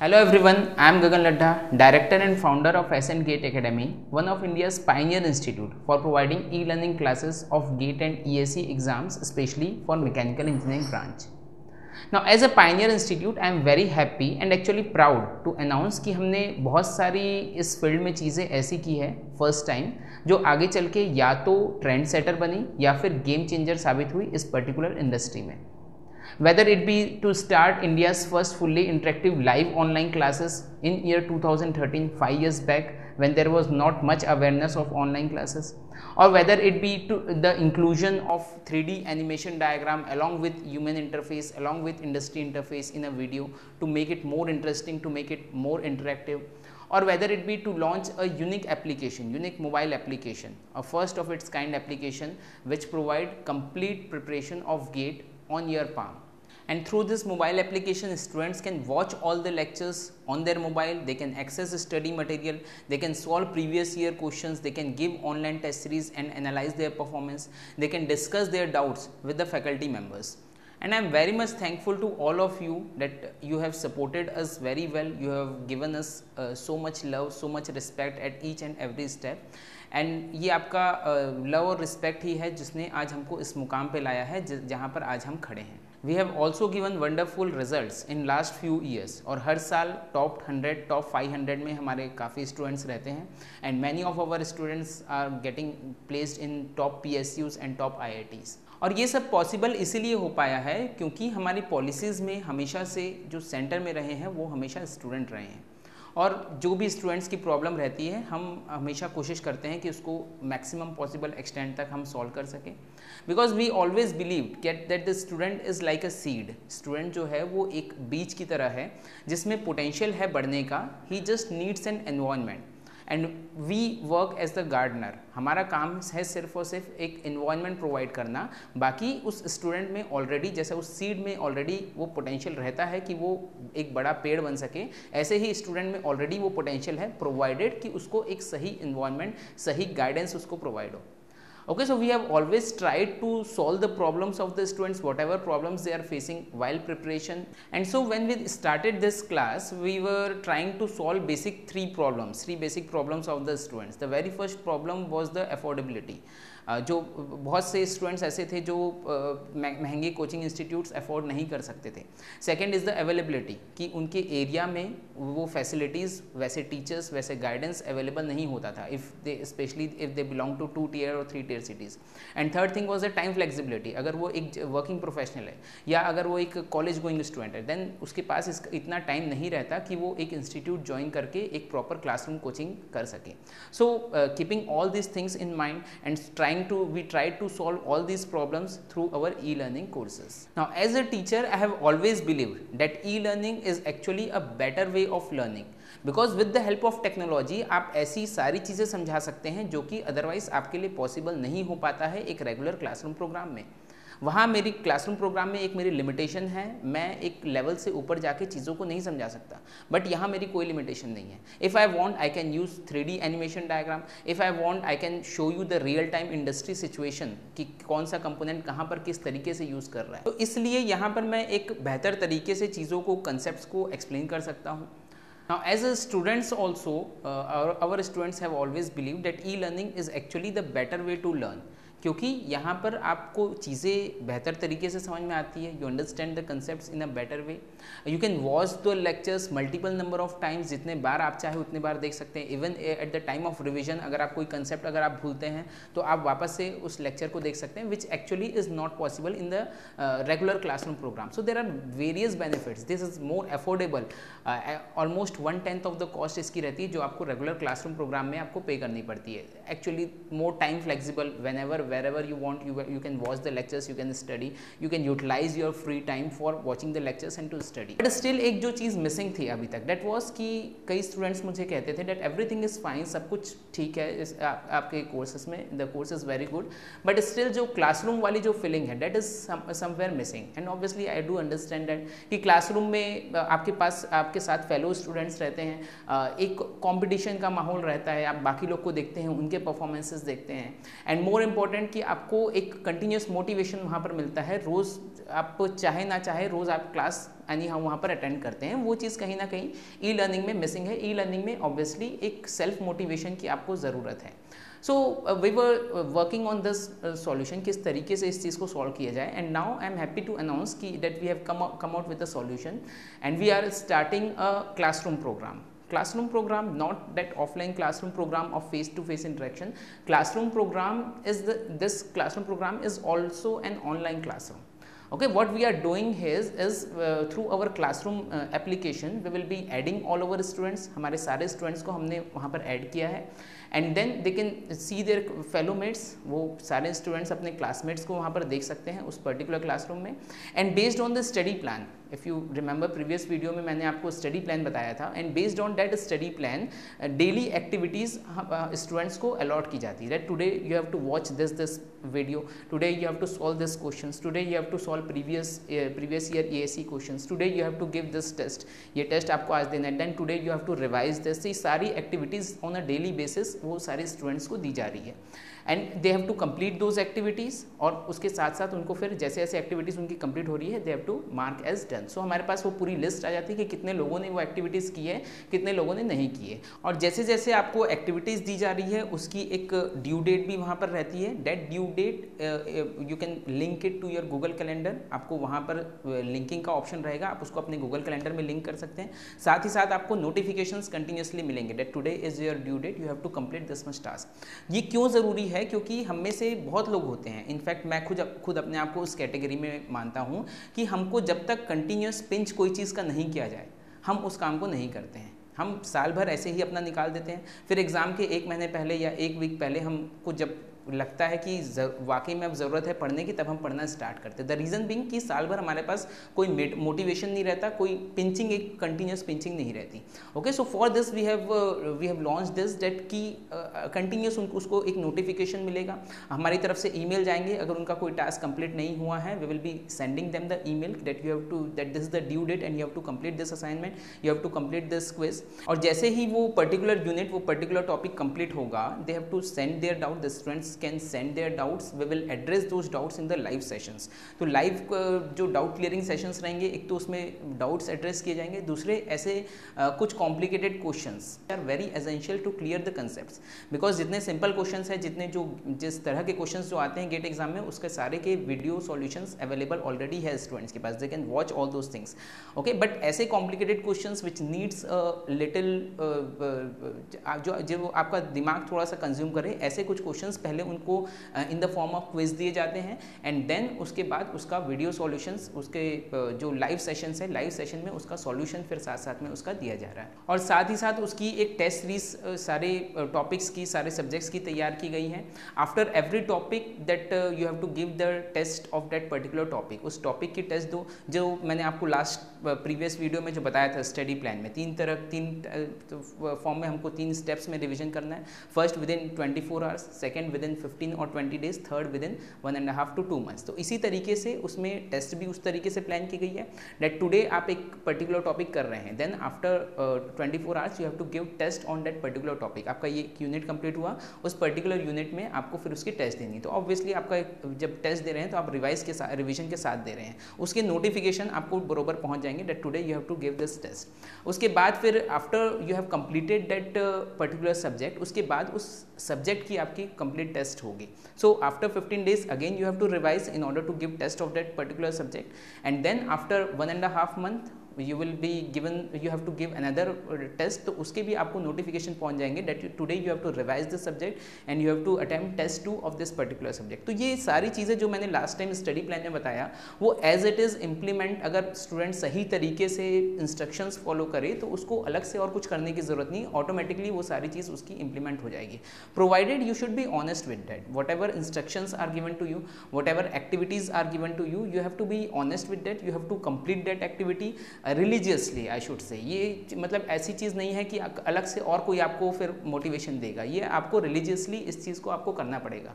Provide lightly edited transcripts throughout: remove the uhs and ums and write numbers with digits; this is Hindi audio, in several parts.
Hello everyone, I am Gagan Laddha, Director and Founder of S&N GATE Academy, one of India's pioneer institute for providing e-learning classes of GATE and ESE exams, especially for mechanical engineering branch. Now, as a pioneer institute, I am very happy and actually proud to announce कि हमने बहुत सारी इस फील्ड में चीज़ें ऐसी की है फर्स्ट टाइम जो आगे चल के या तो ट्रेंड सेटर बनी या फिर गेम चेंजर साबित हुई इस पर्टिकुलर इंडस्ट्री में. Whether it be to start India's first fully interactive live online classes in year 2013, 5 years back, when there was not much awareness of online classes, or whether it be to the inclusion of 3D animation diagram along with human interface, along with industry interface in a video to make it more interesting, to make it more interactive, or whether it be to launch a unique application, unique mobile application, a first of its kind application which provide complete preparation of GATE on your palm. And through this mobile application, students can watch all the lectures on their mobile, they can access study material, they can solve previous year questions, they can give online test series and analyze their performance, they can discuss their doubts with the faculty members. And I am very much thankful to all of you that you have supported us very well, you have given us so much love, so much respect at each and every step. And ये आपका लव और रिस्पेक्ट ही है जिसने आज हमको इस मुकाम पे लाया है जहाँ पर आज हम खड़े हैं. We have also given wonderful results in last few years और हर साल टॉप 100 टॉप 500 में हमारे काफ़ी स्टूडेंट्स रहते हैं and many of our students are getting placed in top PSUs and top IITs. और ये सब पॉसिबल इसीलिए हो पाया है क्योंकि हमारी पॉलिसीज़ में हमेशा से जो सेंटर में रहे हैं वो हमेशा स्टूडेंट रहे हैं और जो भी स्टूडेंट्स की प्रॉब्लम रहती है हम हमेशा कोशिश करते हैं कि उसको मैक्सिमम पॉसिबल एक्सटेंट तक हम सॉल्व कर सकें. Because we always believe that the student is like a seed. Student जो है वो एक बीज की तरह है जिसमें पोटेंशियल है बढ़ने का. He just needs an environment and we work as the gardener. हमारा काम है सिर्फ और सिर्फ एक इन्वायरमेंट प्रोवाइड करना. बाकी उस स्टूडेंट में ऑलरेडी जैसे उस सीड में ऑलरेडी वो पोटेंशियल रहता है कि वो एक बड़ा पेड़ बन सके, ऐसे ही स्टूडेंट में ऑलरेडी वो पोटेंशियल है प्रोवाइडेड कि उसको एक सही इन्वायरमेंट, सही गाइडेंस उसको प्रोवाइड हो. Okay, so we have always tried to solve the problems of the students, whatever problems they are facing while preparation. And so when we started this class, we were trying to solve three basic problems of the students. The very first problem was the affordability. जो बहुत से स्टूडेंट्स ऐसे थे जो महंगे कोचिंग इंस्टीट्यूट्स अफोर्ड नहीं कर सकते थे. सेकेंड इज़ द अवेलेबिलिटी कि उनके एरिया में वो फैसिलिटीज़, वैसे टीचर्स, वैसे गाइडेंस अवेलेबल नहीं होता था if they specially if they belong to 2 tier और 3 tier cities. And third thing was the time flexibility. अगर वो एक वर्किंग प्रोफेशनल है या अगर वो एक कॉलेज गोइंग स्टूडेंट है देन उसके पास इतना टाइम नहीं रहता कि वो एक इंस्टीट्यूट ज्वाइन करके एक प्रॉपर क्लासरूम कोचिंग कर सके. So keeping all this things in mind and we tried to solve all these problems through our e-learning courses. Now, as a teacher, I have always believed that e-learning is actually a better way of learning because with the help of technology आप ऐसी सारी चीज़ें समझा सकते हैं जो कि अदरवाइज आपके लिए पॉसिबल नहीं हो पाता है एक रेगुलर क्लासरूम प्रोग्राम में. वहाँ मेरी क्लासरूम प्रोग्राम में एक मेरी लिमिटेशन है, मैं एक लेवल से ऊपर जाके चीज़ों को नहीं समझा सकता. बट यहाँ मेरी कोई लिमिटेशन नहीं है. If I want I can use 3D animation diagram. If I want I can show you the real time industry situation कि कौन सा कंपोनेंट कहाँ पर किस तरीके से यूज़ कर रहा है. तो इसलिए यहाँ पर मैं एक बेहतर तरीके से चीज़ों को, कंसेप्ट को एक्सप्लेन कर सकता हूँ. Now, as a students also, our students have always believed that e-learning is actually the better way to learn. क्योंकि यहाँ पर आपको चीज़ें बेहतर तरीके से समझ में आती है. You understand the concepts in a better way. You can watch the lectures multiple number of times. जितने बार आप चाहे उतने बार देख सकते हैं. Even at the time of revision अगर आप कोई कंसेप्ट अगर आप भूलते हैं तो आप वापस से उस लेक्चर को देख सकते हैं which actually is not possible in the regular classroom program. So there are various benefits. This is more affordable. Almost 1/10 of the cost इसकी रहती है जो आपको रेगुलर क्लासरूम प्रोग्राम में आपको पे करनी पड़ती है. Actually more time flexible. wherever you want you can watch the lectures, you can study, you can utilize your free time for watching the lectures and to study. But still एक जो चीज़ मिसिंग थी अभी तक that was कि कई स्टूडेंट्स मुझे कहते थे that everything is fine, सब कुछ ठीक है आपके कोर्सेज में, the course is very good, but still जो क्लासरूम वाली जो फीलिंग है that is somewhere missing. And obviously I do understand that कि क्लासरूम में आपके पास आपके साथ फेलो स्टूडेंट्स रहते हैं, एक कॉम्पिटिशन का माहौल रहता है, आप बाकी लोग को देखते हैं, उनके परफॉर्मेंसेस देखते हैं. एंड मोर इम्पोर्टेंट इंपॉर्टेंट कि आपको एक कंटिन्यूस मोटिवेशन वहाँ पर मिलता है, रोज़ आप चाहे ना चाहे रोज़ आप क्लास यानी हम वहाँ पर अटेंड करते हैं, वो चीज़ कहीं ना कहीं ई लर्निंग में मिसिंग है। ई लर्निंग में ऑब्वियसली एक सेल्फ मोटिवेशन की आपको ज़रूरत है। So we were working on this solution, किस तरीके से इस चीज़ को सॉल्व किया जाए, and now I am happy to announce कि that we have come out with a solution and we are starting a classroom program. Classroom program, not that offline classroom program of face-to-face interaction. Classroom program is this classroom program is also an online classroom. Okay, what we are doing here is through our classroom application we will be adding all our students. हमारे सारे students को हमने वहाँ पर add किया है, and then they can see their fellow mates. वो सारे students अपने classmates को वहाँ पर देख सकते हैं उस particular classroom में, and based on the study plan. If you remember previous video में मैंने आपको study plan बताया था, and based on that study plan daily activities students को allot की जाती है. That today you have to watch this video, today you have to solve this questions, today you have to solve previous year ASE questions, today you have to give this test, ये test आपको आज देना है, then today you have to revise this. ये सारी activities on a daily basis वो सारे students को दी जा रही है, and they have to complete those activities, और उसके साथ साथ उनको फिर जैसे जैसे एक्टिविटीज़ उनकी कंप्लीट हो रही है they have to mark as done. So हमारे पास वो पूरी लिस्ट आ जाती है कि कितने लोगों ने वो एक्टिविटीज़ की है, कितने लोगों ने नहीं की है, और जैसे जैसे आपको एक्टिविटीज़ दी जा रही है उसकी एक ड्यू डेट भी वहाँ पर रहती है. Date due date you can link it to your Google calendar. आपको वहाँ पर लिंकिंग का ऑप्शन रहेगा, आप उसको अपने गूगल कैलेंडर में लिंक कर सकते हैं. साथ ही साथ आपको नोटिफिकेशंस कंटिन्यूसली मिलेंगे date today is your due date, you have to complete this much task. ये क्यों ज़रूरी है? क्योंकि हम में से बहुत लोग होते हैं, इनफैक्ट मैं खुद अपने आप को उस कैटेगरी में मानता हूँ कि हमको जब तक कंटिन्यूस पिंच कोई चीज़ का नहीं किया जाए हम उस काम को नहीं करते हैं. हम साल भर ऐसे ही अपना निकाल देते हैं, फिर एग्ज़ाम के एक महीने पहले या एक वीक पहले हमको जब लगता है कि वाकई में अब ज़रूरत है पढ़ने की, तब हम पढ़ना स्टार्ट करते हैं. द रीज़न बीइंग कि साल भर हमारे पास कोई मोटिवेशन नहीं रहता, कोई पिंचिंग, एक कंटिन्यूस पिंचिंग नहीं रहती. Okay, so for this we have launch this date की कंटिन्यूस उसको एक नोटिफिकेशन मिलेगा, हमारी तरफ से ईमेल जाएंगे. अगर उनका कोई टास्क कंप्लीट नहीं हुआ है we will be sending them the email that you have to, that this is the due date and you have to complete this assignment, you have to complete this quiz. और जैसे ही वो पर्टिकुलर यूनिट, वो पर्टिकुलर टॉपिक कंप्लीट होगा, they have to send their doubt, the students can send their doubts, we will address those doubts in the live sessions. तो live जो डाउट क्लियरिंग सेशंस रहेंगे, एक तो उसमें डाउट्स एड्रेस किए जाएंगे, दूसरे ऐसे कुछ complicated questions are very essential to clear the concepts. Because जितने सिंपल क्वेश्चंस हैं, जिस तरह के क्वेश्चंस जो आते हैं गेट एग्जाम में, उसके सारे के वीडियो सॉल्यूशंस अवेलेबल ऑलरेडी है स्टूडेंट्स के पास, they can watch all those things. Okay, but ऐसे complicated questions which needs little जो आपका दिमाग थोड़ा सा कंज्यूम करे, ऐसे कुछ क्वेश्चंस पहले उनको in the form of quiz दिए जाते हैं, एंड देन उसके बाद उसका वीडियो सॉल्यूशंस, उसके जो लाइव सेशंस है, लाइव सेशन में उसका सॉल्यूशन फिर साथ साथ में उसका दिया जा रहा है. और साथ ही साथ उसकी एक टेस्ट सीरीज सारे टॉपिक्स की, सारे सब्जेक्ट्स की तैयार की गई है. After every topic that you have to give the test of that particular topic. उस टॉपिक की टेस्ट दो, जो मैंने आपको लास्ट प्रीवियस वीडियो में जो बताया था स्टडी प्लान में, तीन फॉर्म में हमको 3 स्टेप्स में रिविजन करना है. First with in 24 hours, second with in 15 और 20 days, third with in 1.5 to 2 months. तो इसी तरीके से उसमें टेस्ट भी उस तरीके से प्लान की गई है दैट टुडे आप एक पर्टिकुलर टॉपिक कर रहे हैं, then after 24 hours you have to give test on that particular topic. आपका ये यूनिट कंप्लीट हुआ, उस पर्टिकुलर यूनिट में आपको फिर उसकी टेस्ट देनी. तो ऑब्वियसली आपका जब टेस्ट दे रहे हैं तो आप रिविजन के साथ दे रहे हैं, उसके नोटिफिकेशन आपको बरोबर पहुंच जाएंगे that today you have to give this test. उसके बाद फिर after you have completed that particular subject, उसके बाद उस सब्जेक्ट की आपकी कंप्लीट टेस्ट होगी. सो after 15 days again you have to revise in order to give test of that particular subject, and then after 1.5 month you will be given, you have to give another test. तो उसके भी आपको नोटिफिकेशन पहुंच जाएंगे that today you have to revise the subject and you have to attempt test 2 of this particular subject. तो ये सारी चीज़ें जो मैंने लास्ट टाइम स्टडी प्लान में बताया वो एज इट इज़ इम्प्लीमेंट, अगर स्टूडेंट सही तरीके से इंस्ट्रक्शंस फॉलो करे तो उसको अलग से और कुछ करने की ज़रूरत नहीं, ऑटोमेटिकली वो सारी चीज़ उसकी इम्प्लीमेंट हो जाएगी. Provided you should be honest with that, whatever instructions are given to you, whatever activities are given to you, you have to be honest with that, you have to complete that activity religiously. I should say ये मतलब ऐसी चीज़ नहीं है कि अलग से और कोई आपको फिर मोटिवेशन देगा, ये आपको रिलीजियसली इस चीज़ को आपको करना पड़ेगा.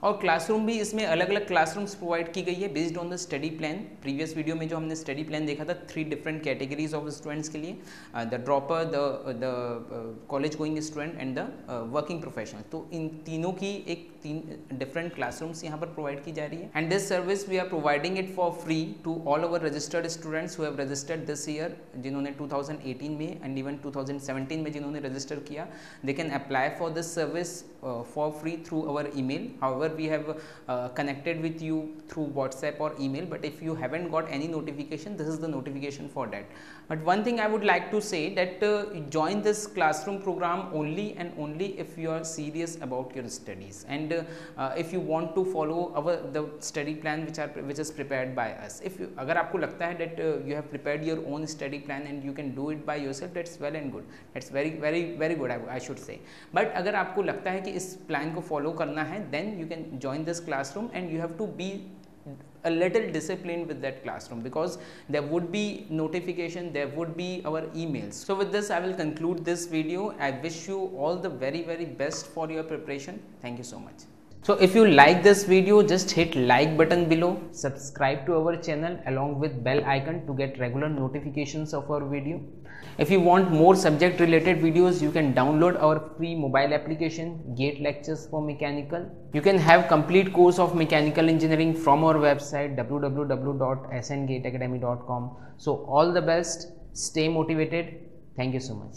और क्लासरूम भी इसमें अलग अलग क्लासरूम्स प्रोवाइड की गई है based on the study plan. Previous video में जो हमने स्टडी प्लान देखा था 3 डिफरेंट कैटेगरीज ऑफ स्टूडेंट्स के लिए, the dropper, the college going student and the working professional. तो इन तीनों की एक 3 डिफरेंट क्लासरूम्स यहाँ पर प्रोवाइड की जा रही है। And this service we are providing it for free to all over registered students who have registered this year, जिन्होंने 2018 में एंड इवन 2017 में जिन्होंने रजिस्टर किया, they can apply for this service for free through our email. However, we have connected with you through WhatsApp or email, but if you haven't got any notification, this is the notification for that. But one thing I would like to say that join this classroom program only and only if you are serious about your studies, and if you want to follow the study plan which is prepared by us. If you, अगर आपको लगता है that you have prepared your own study plan and you can do it by yourself, that's well and good, that's very good, I should say. But अगर आपको लगता है कि इस प्लान को फॉलो करना है, then you can join this classroom and you have to be a little disciplined with that classroom, because there would be notification, there would be our emails. So with this I will conclude this video. I wish you all the very best for your preparation. Thank you so much. So if you like this video, just hit like button below, subscribe to our channel along with bell icon to get regular notifications of our video. If you want more subject related videos, you can download our free mobile application GATE Lectures for Mechanical. You can have complete course of mechanical engineering from our website www.sngateacademy.com. So all the best, stay motivated. Thank you so much.